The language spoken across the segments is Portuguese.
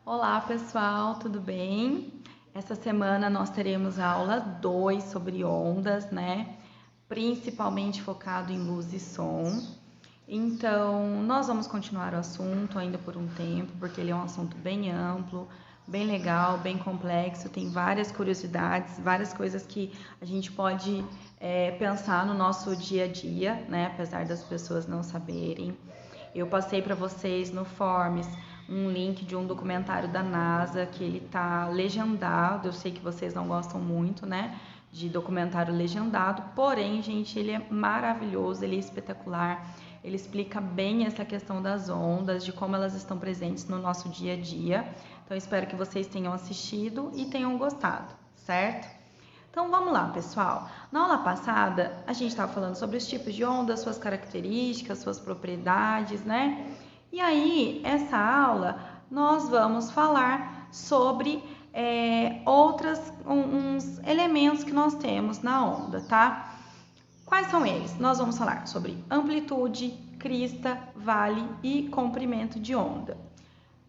Olá pessoal, tudo bem? Essa semana nós teremos a aula 2 sobre ondas, né? Principalmente focado em luz e som. Então, nós vamos continuar o assunto ainda por um tempo, porque ele é um assunto bem amplo, bem legal, bem complexo, tem várias curiosidades, várias coisas que a gente pode pensar no nosso dia a dia, né? Apesar das pessoas não saberem. Eu passei para vocês no Forms um link de um documentário da NASA que ele tá legendado. Eu sei que vocês não gostam muito, né, de documentário legendado, porém, gente, ele é maravilhoso, ele é espetacular. Ele explica bem essa questão das ondas, de como elas estão presentes no nosso dia a dia. Então, espero que vocês tenham assistido e tenham gostado, certo? Então vamos lá, pessoal. Na aula passada, a gente estava falando sobre os tipos de ondas, suas características, suas propriedades, né? E aí, essa aula, nós vamos falar sobre uns elementos que nós temos na onda, tá? Quais são eles? Nós vamos falar sobre amplitude, crista, vale e comprimento de onda.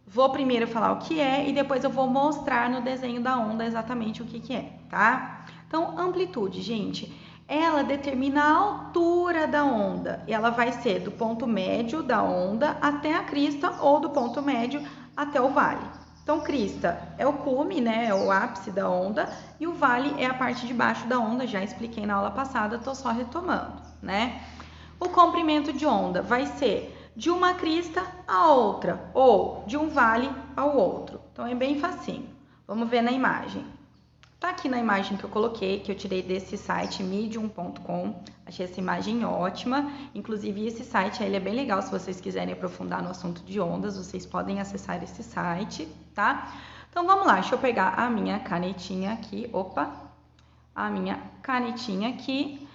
Vou primeiro falar o que é e depois eu vou mostrar no desenho da onda exatamente o que é, tá? Então, amplitude, gente, ela determina a altura da onda. E ela vai ser do ponto médio da onda até a crista ou do ponto médio até o vale. Então, crista é o cume, né? É o ápice da onda. E o vale é a parte de baixo da onda. Já expliquei na aula passada, tô só retomando, né? O comprimento de onda vai ser de uma crista a outra, ou de um vale ao outro. Então, é bem facinho. Vamos ver na imagem. Tá aqui na imagem que eu coloquei, que eu tirei desse site medium.com. Achei essa imagem ótima. Inclusive, esse site ele é bem legal. Se vocês quiserem aprofundar no assunto de ondas, vocês podem acessar esse site, tá? Então, vamos lá. Deixa eu pegar a minha canetinha aqui. Opa! A minha canetinha aqui.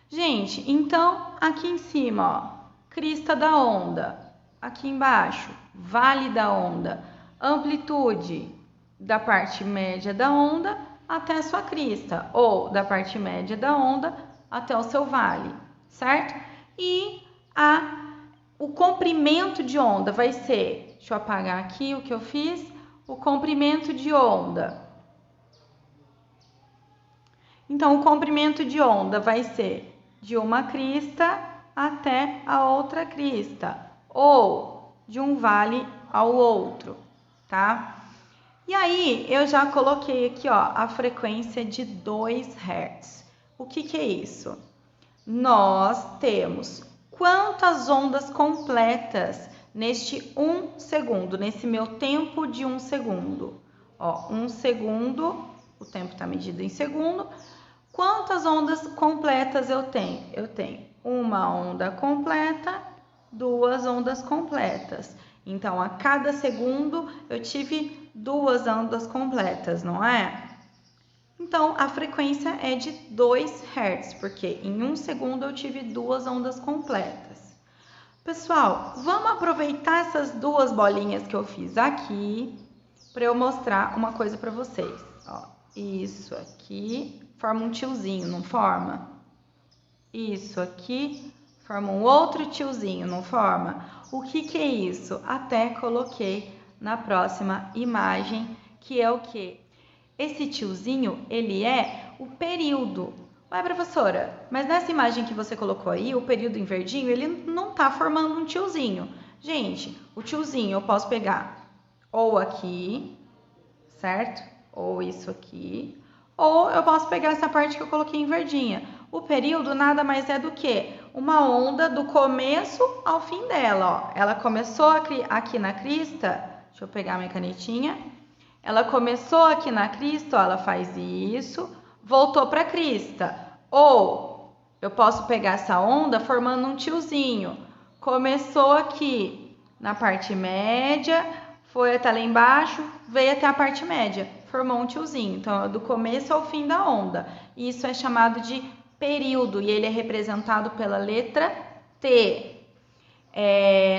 Gente, então, aqui em cima, ó, crista da onda. Aqui embaixo, vale da onda. Amplitude da parte média da onda até a sua crista, ou da parte média da onda até o seu vale, certo? E o comprimento de onda vai ser, deixa eu apagar aqui o que eu fiz, o comprimento de onda. Então, o comprimento de onda vai ser de uma crista até a outra crista, ou de um vale ao outro, tá? E aí, eu já coloquei aqui, ó, a frequência de 2 Hz. O que é isso? Nós temos quantas ondas completas neste 1 segundo, nesse meu tempo de 1 segundo. Ó, 1 segundo, o tempo está medido em segundo. Quantas ondas completas eu tenho? Eu tenho uma onda completa, 2 ondas completas. Então, a cada segundo eu tive 2 ondas completas, não é? Então, a frequência é de 2 Hz, porque em 1 segundo eu tive 2 ondas completas. Pessoal, vamos aproveitar essas 2 bolinhas que eu fiz aqui para eu mostrar uma coisa para vocês. Ó, isso aqui forma um tiozinho, não forma? Isso aqui forma um outro tiozinho, não forma? O que é isso? Até coloquei na próxima imagem, que é o quê? Esse tiozinho, ele é o período. Ué, professora, mas nessa imagem que você colocou aí, o período em verdinho, ele não está formando um tiozinho. Gente, o tiozinho eu posso pegar ou aqui, certo? Ou isso aqui. Ou eu posso pegar essa parte que eu coloquei em verdinha. O período nada mais é do que uma onda do começo ao fim dela. Ó. Ela começou aqui na crista. Deixa eu pegar minha canetinha. Ela começou aqui na crista, ó, ela faz isso, voltou para a crista. Ou eu posso pegar essa onda formando um tiozinho. Começou aqui na parte média, foi até lá embaixo, veio até a parte média, formou um tiozinho. Então, é do começo ao fim da onda. Isso é chamado de período e ele é representado pela letra T.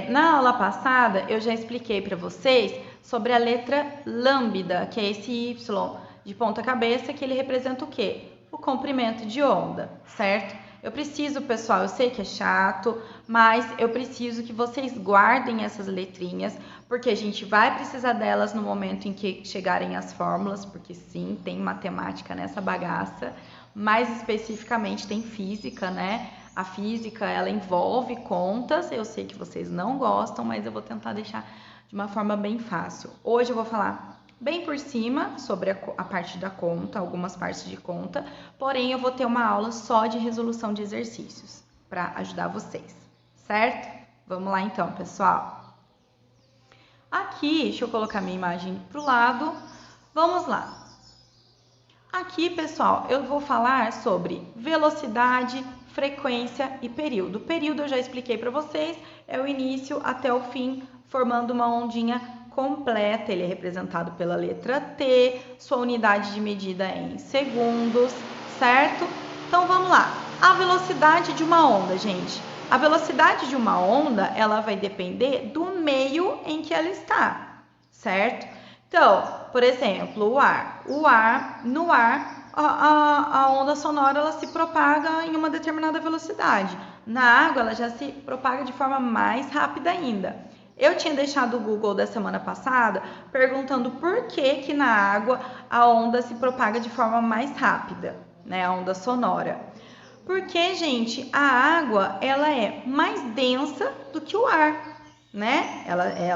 Na aula passada, eu já expliquei para vocês sobre a letra lambda, que é esse Y de ponta cabeça, que ele representa o quê? O comprimento de onda, certo? Eu preciso, pessoal, eu sei que é chato, mas eu preciso que vocês guardem essas letrinhas, porque a gente vai precisar delas no momento em que chegarem as fórmulas, porque sim, tem matemática nessa bagaça, mais especificamente tem física, né? A física, ela envolve contas, eu sei que vocês não gostam, mas eu vou tentar deixar de uma forma bem fácil. Hoje eu vou falar bem por cima sobre a parte da conta, algumas partes de conta, porém eu vou ter uma aula só de resolução de exercícios para ajudar vocês, certo? Vamos lá então, pessoal. Aqui, deixa eu colocar minha imagem para o lado, vamos lá. Aqui, pessoal, eu vou falar sobre velocidade, frequência e período. O período eu já expliquei para vocês, é o início até o fim, formando uma ondinha completa. Ele é representado pela letra T, sua unidade de medida é em segundos, certo? Então, vamos lá. A velocidade de uma onda, gente. A velocidade de uma onda, ela vai depender do meio em que ela está, certo? Então, por exemplo, no ar, a onda sonora ela se propaga em uma determinada velocidade. Na água, ela já se propaga de forma mais rápida ainda. Eu tinha deixado o Google da semana passada perguntando por que na água a onda se propaga de forma mais rápida, né? A onda sonora. Porque, gente, a água ela é mais densa do que o ar, né?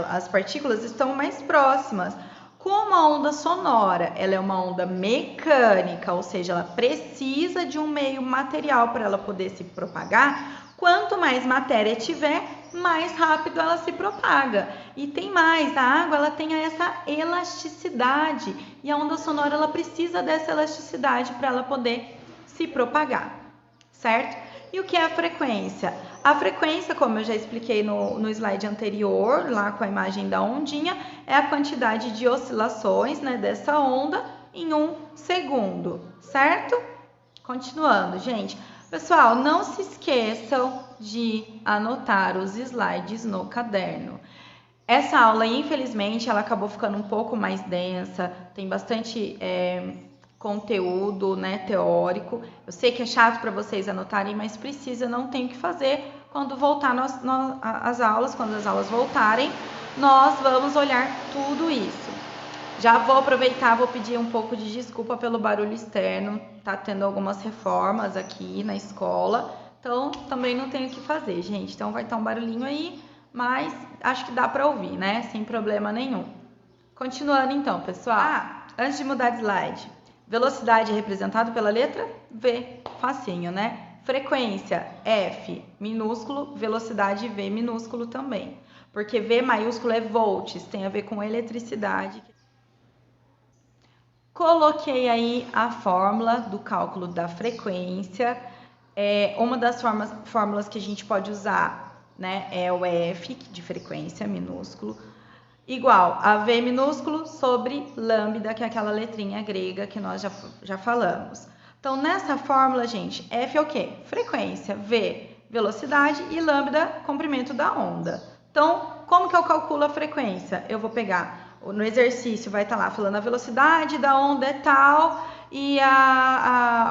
As partículas estão mais próximas. Como a onda sonora ela é uma onda mecânica, ou seja, ela precisa de um meio material para ela poder se propagar, quanto mais matéria tiver, mais rápido ela se propaga. E tem mais, a água ela tem essa elasticidade e a onda sonora ela precisa dessa elasticidade para ela poder se propagar, certo? E o que é a frequência? A frequência, como eu já expliquei no slide anterior, lá com a imagem da ondinha, é a quantidade de oscilações, né, dessa onda em 1 segundo, certo? Continuando, gente. Pessoal, não se esqueçam de anotar os slides no caderno. Essa aula, infelizmente, ela acabou ficando um pouco mais densa, tem bastante conteúdo, né, teórico. Eu sei que é chato para vocês anotarem, mas precisa, não tem o que fazer. Quando voltar as aulas, quando as aulas voltarem, nós vamos olhar tudo isso. Já vou aproveitar, vou pedir um pouco de desculpa pelo barulho externo. Tá tendo algumas reformas aqui na escola, então também não tenho o que fazer, gente. Então vai estar um barulhinho aí, mas acho que dá para ouvir, né? Sem problema nenhum. Continuando então, pessoal. Antes de mudar de slide. Velocidade é representado pela letra V, facinho, né? Frequência, F, minúsculo, velocidade V, minúsculo também. Porque V maiúsculo é volts, tem a ver com eletricidade. Coloquei aí a fórmula do cálculo da frequência. Uma das fórmulas que a gente pode usar, né, é o F, de frequência, minúsculo, igual a V minúsculo sobre lambda, que é aquela letrinha grega que nós já falamos. Então, nessa fórmula, gente, F é o quê? Frequência, V, velocidade e lambda, comprimento da onda. Então, como que eu calculo a frequência? Eu vou pegar, no exercício vai estar lá falando a velocidade da onda é tal e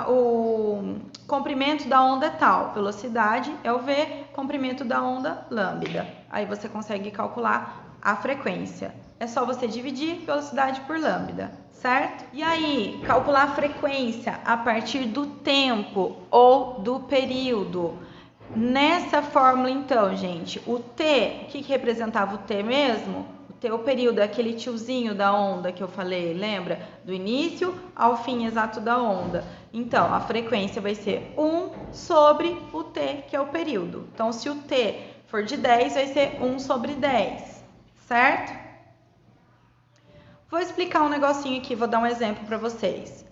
o comprimento da onda é tal. Velocidade é o V, comprimento da onda, lambda. Aí você consegue calcular a frequência. É só você dividir velocidade por lambda, certo? E aí, calcular a frequência a partir do tempo ou do período. Nessa fórmula, então, gente, o T, o que representava o T mesmo? O T, o período, é aquele tiozinho da onda que eu falei, lembra? Do início ao fim exato da onda. Então, a frequência vai ser 1 sobre o T, que é o período. Então, se o T for de 10, vai ser 1 sobre 10. Certo? Vou explicar um negocinho aqui, vou dar um exemplo para vocês.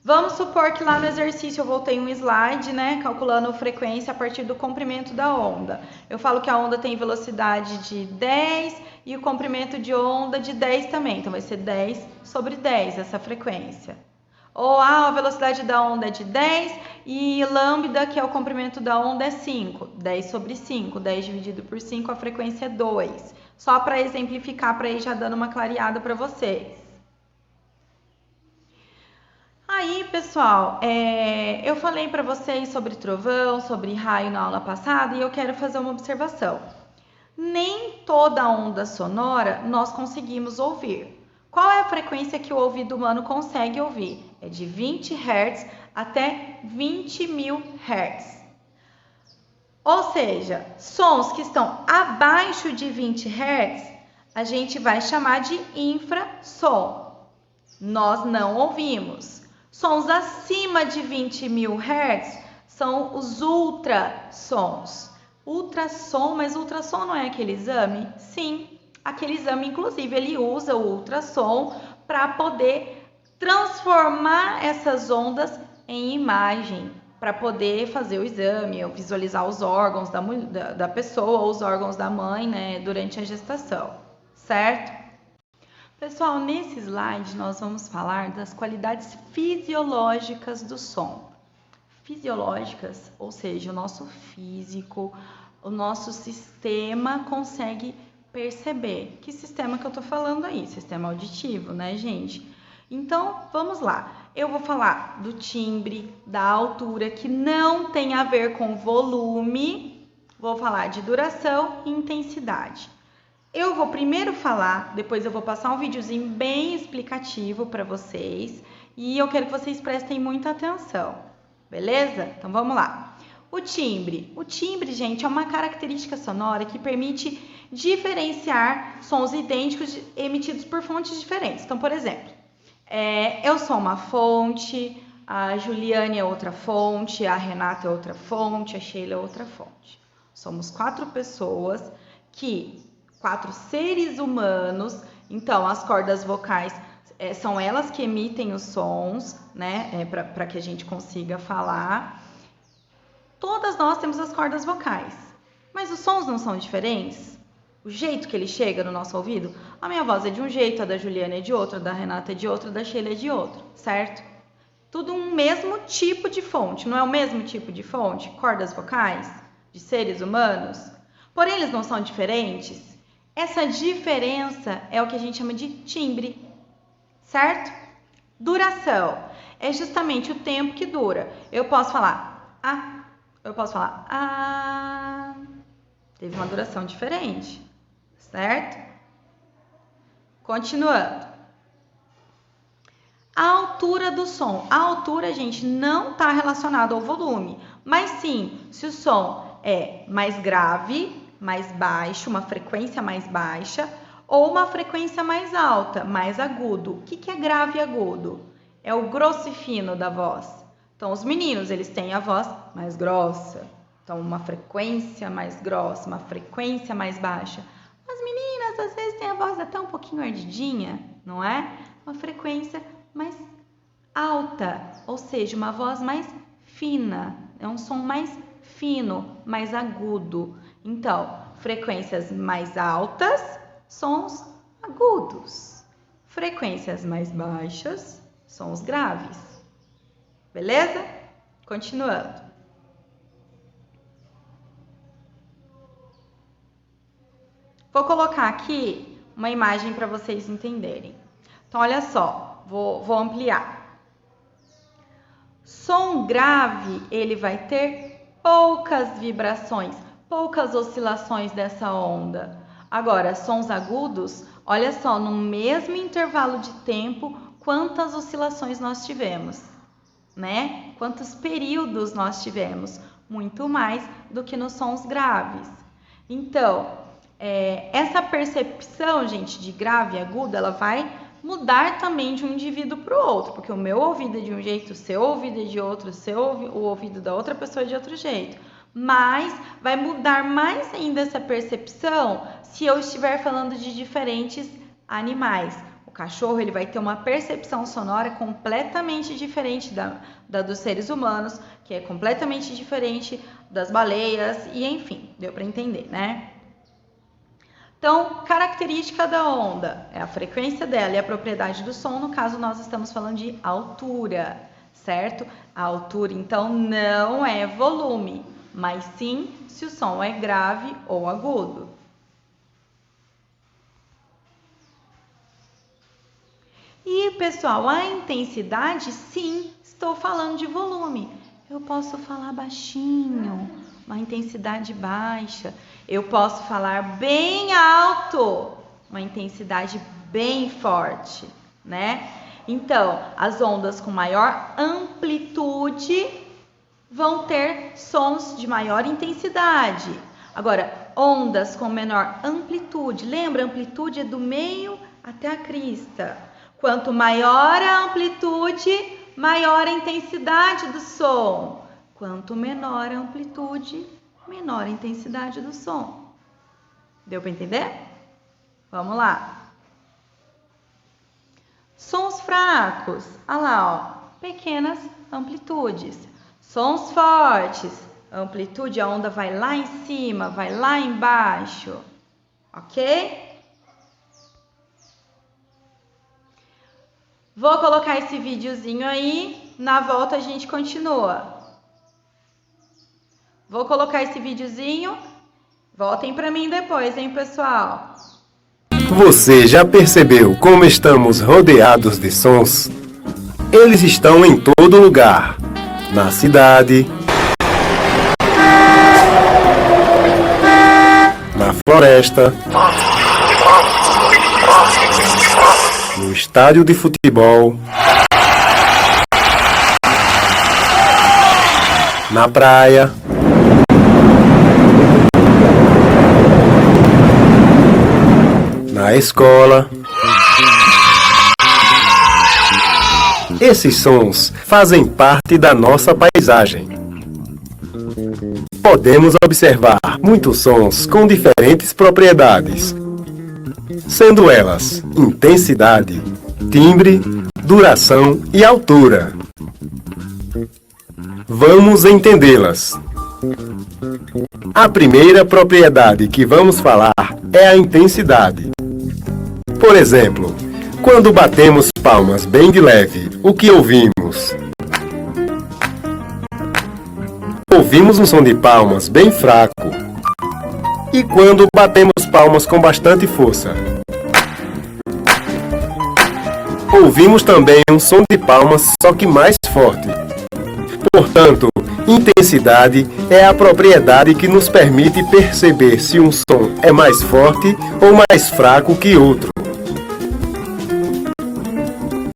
Vamos supor que lá no exercício eu voltei um slide, né, calculando a frequência a partir do comprimento da onda. Eu falo que a onda tem velocidade de 10 e o comprimento de onda de 10 também. Então vai ser 10 sobre 10 essa frequência. Ou a velocidade da onda é de 10 e lambda, que é o comprimento da onda, é 5. 10 sobre 5, 10 dividido por 5, a frequência é 2. Só para exemplificar, para ir já dando uma clareada para vocês. Aí, pessoal, eu falei para vocês sobre trovão, sobre raio na aula passada e eu quero fazer uma observação. Nem toda onda sonora nós conseguimos ouvir. Qual é a frequência que o ouvido humano consegue ouvir? É de 20 Hz até 20.000 Hz. Ou seja, sons que estão abaixo de 20 Hz, a gente vai chamar de infrassom. Nós não ouvimos. Sons acima de 20.000 Hz são os ultrassons. Ultrassom, mas ultrassom não é aquele exame? Sim, aquele exame, inclusive, ele usa o ultrassom para poder transformar essas ondas em imagem, para poder fazer o exame, ou visualizar os órgãos da pessoa ou os órgãos da mãe, né, durante a gestação, certo? Pessoal, nesse slide nós vamos falar das qualidades fisiológicas do som. Fisiológicas, ou seja, o nosso físico, o nosso sistema consegue perceber. Que sistema que eu tô falando aí? Sistema auditivo, né, gente? Então, vamos lá. Eu vou falar do timbre, da altura, que não tem a ver com volume. Vou falar de duração e intensidade. Eu vou primeiro falar, depois eu vou passar um videozinho bem explicativo para vocês e eu quero que vocês prestem muita atenção, beleza? Então vamos lá. O timbre, gente, é uma característica sonora que permite diferenciar sons idênticos emitidos por fontes diferentes. Então, por exemplo, eu sou uma fonte, a Juliane é outra fonte, a Renata é outra fonte, a Sheila é outra fonte. Somos 4 pessoas quatro seres humanos, então as cordas vocais são elas que emitem os sons, né, para que a gente consiga falar. Todas nós temos as cordas vocais, mas os sons não são diferentes? O jeito que ele chega no nosso ouvido, a minha voz é de um jeito, a da Juliana é de outro, a da Renata é de outro, a da Sheila é de outro, certo? Tudo um mesmo tipo de fonte, não é o mesmo tipo de fonte? Cordas vocais de seres humanos? Porém, eles não são diferentes? Essa diferença é o que a gente chama de timbre, certo? Duração é justamente o tempo que dura. Eu posso falar a, eu posso falar a. Teve uma duração diferente, certo? Continuando. A altura do som. A altura, gente, não está relacionada ao volume, mas sim se o som é mais grave, mais baixo, uma frequência mais baixa, ou uma frequência mais alta, mais agudo. O que é grave e agudo? É o grosso e fino da voz. Então, os meninos, eles têm a voz mais grossa. Então, uma frequência mais grossa, uma frequência mais baixa. As meninas, às vezes, têm a voz até um pouquinho ardidinha, não é? Uma frequência mais alta, ou seja, uma voz mais fina. É um som mais fino, mais agudo. Então, frequências mais altas, sons agudos. Frequências mais baixas, sons graves. Beleza? Continuando. Vou colocar aqui uma imagem para vocês entenderem. Então, olha só, vou ampliar. Som grave, ele vai ter poucas vibrações, poucas oscilações dessa onda. Agora, sons agudos, olha só, no mesmo intervalo de tempo, quantas oscilações nós tivemos, né? Quantos períodos nós tivemos? Muito mais do que nos sons graves. Então, essa percepção, gente, de grave e agudo, ela vai mudar também de um indivíduo para o outro, porque o meu ouvido é de um jeito, o seu ouvido é de outro, o ouvido da outra pessoa é de outro jeito. Mas vai mudar mais ainda essa percepção se eu estiver falando de diferentes animais. O cachorro, ele vai ter uma percepção sonora completamente diferente da dos seres humanos, que é completamente diferente das baleias, e enfim, deu para entender, né? Então, característica da onda é a frequência dela e a propriedade do som. No caso, nós estamos falando de altura, certo? A altura, então, não é volume, mas sim se o som é grave ou agudo. E, pessoal, a intensidade, sim, estou falando de volume. Eu posso falar baixinho, uma intensidade baixa. Eu posso falar bem alto, uma intensidade bem forte, né? Então, as ondas com maior amplitude vão ter sons de maior intensidade. Agora, ondas com menor amplitude, lembra, a amplitude é do meio até a crista. Quanto maior a amplitude, maior a intensidade do som. Quanto menor a amplitude, menor a intensidade do som. Deu para entender? Vamos lá. Sons fracos, olha lá, ó, pequenas amplitudes. Sons fortes, amplitude, a onda vai lá em cima, vai lá embaixo, ok? Vou colocar esse videozinho aí, na volta a gente continua. Vou colocar esse videozinho, voltem para mim depois, hein, pessoal? Você já percebeu como estamos rodeados de sons? Eles estão em todo lugar. Na cidade, na floresta, no estádio de futebol, na praia, na escola. Esses sons fazem parte da nossa paisagem. Podemos observar muitos sons com diferentes propriedades, sendo elas intensidade, timbre, duração e altura. Vamos entendê-las. A primeira propriedade que vamos falar é a intensidade. Por exemplo, quando batemos palmas bem de leve, o que ouvimos? Ouvimos um som de palmas bem fraco. E quando batemos palmas com bastante força? Ouvimos também um som de palmas, só que mais forte. Portanto, intensidade é a propriedade que nos permite perceber se um som é mais forte ou mais fraco que outro.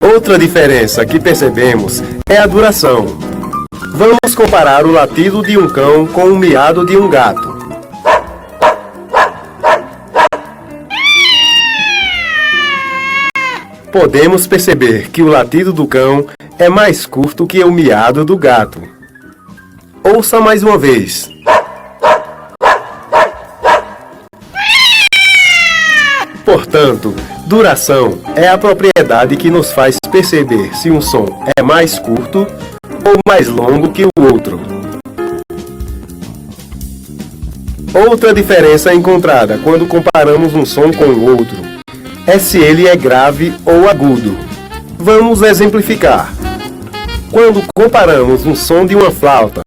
Outra diferença que percebemos é a duração. Vamos comparar o latido de um cão com o miado de um gato. Podemos perceber que o latido do cão é mais curto que o miado do gato. Ouça mais uma vez. Portanto, duração é a propriedade que nos faz perceber se um som é mais curto ou mais longo que o outro. Outra diferença encontrada quando comparamos um som com o outro é se ele é grave ou agudo. Vamos exemplificar. Quando comparamos um som de uma flauta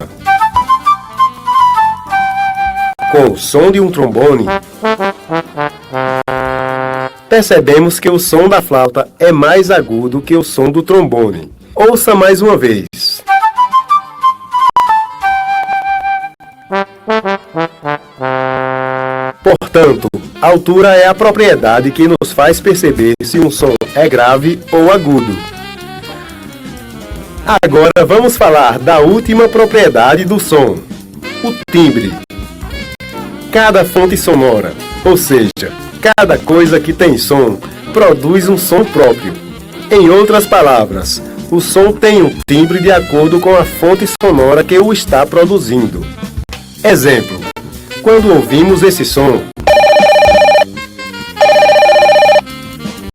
com o som de um trombone, percebemos que o som da flauta é mais agudo que o som do trombone. Ouça mais uma vez. Portanto, altura é a propriedade que nos faz perceber se um som é grave ou agudo. Agora vamos falar da última propriedade do som, o timbre. Cada fonte sonora, ou seja, cada coisa que tem som, produz um som próprio. Em outras palavras, o som tem um timbre de acordo com a fonte sonora que o está produzindo. Exemplo, quando ouvimos esse som,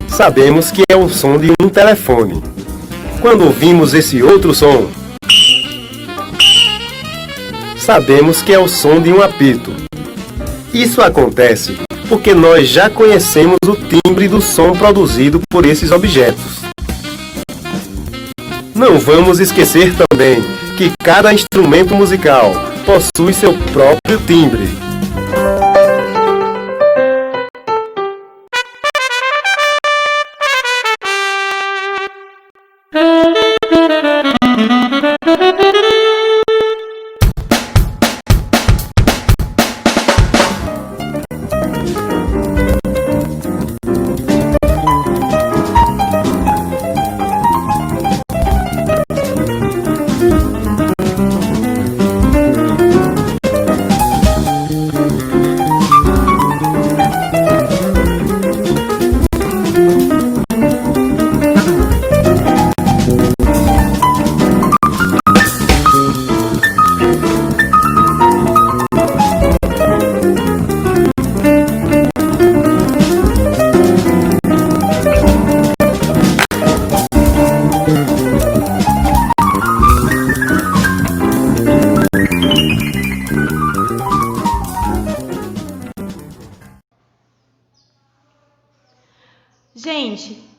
sabemos que é o som de um telefone. Quando ouvimos esse outro som, sabemos que é o som de um apito. Isso acontece porque nós já conhecemos o timbre do som produzido por esses objetos. Não vamos esquecer também que cada instrumento musical possui seu próprio timbre.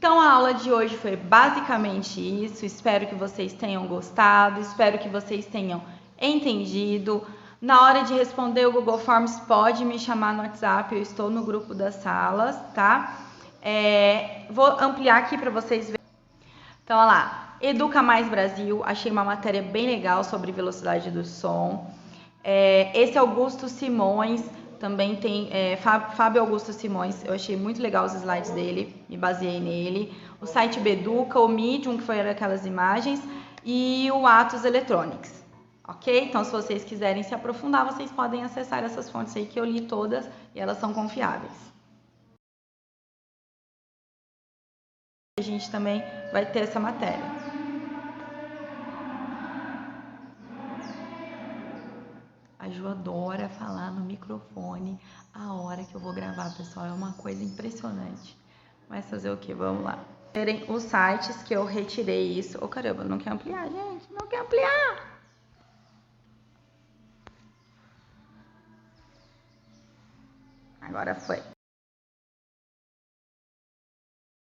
Então, a aula de hoje foi basicamente isso. Espero que vocês tenham gostado, espero que vocês tenham entendido. Na hora de responder o Google Forms, pode me chamar no WhatsApp, eu estou no grupo das salas, tá? Vou ampliar aqui para vocês verem. Então, olha lá, Educa Mais Brasil, achei uma matéria bem legal sobre velocidade do som. Esse Augusto Simões, também tem Fábio Augusto Simões, eu achei muito legal os slides dele, me baseei nele. O site Beduca, o Medium, que foi aquelas imagens, e o Atos Electronics. Ok? Então, se vocês quiserem se aprofundar, vocês podem acessar essas fontes aí que eu li todas e elas são confiáveis. A gente também vai ter essa matéria. A Ju adora falar no microfone a hora que eu vou gravar, pessoal. É uma coisa impressionante. Mas fazer o que? Vamos lá. Verem os sites que eu retirei isso. Ô, caramba, não quer ampliar, gente? Não quer ampliar! Agora foi.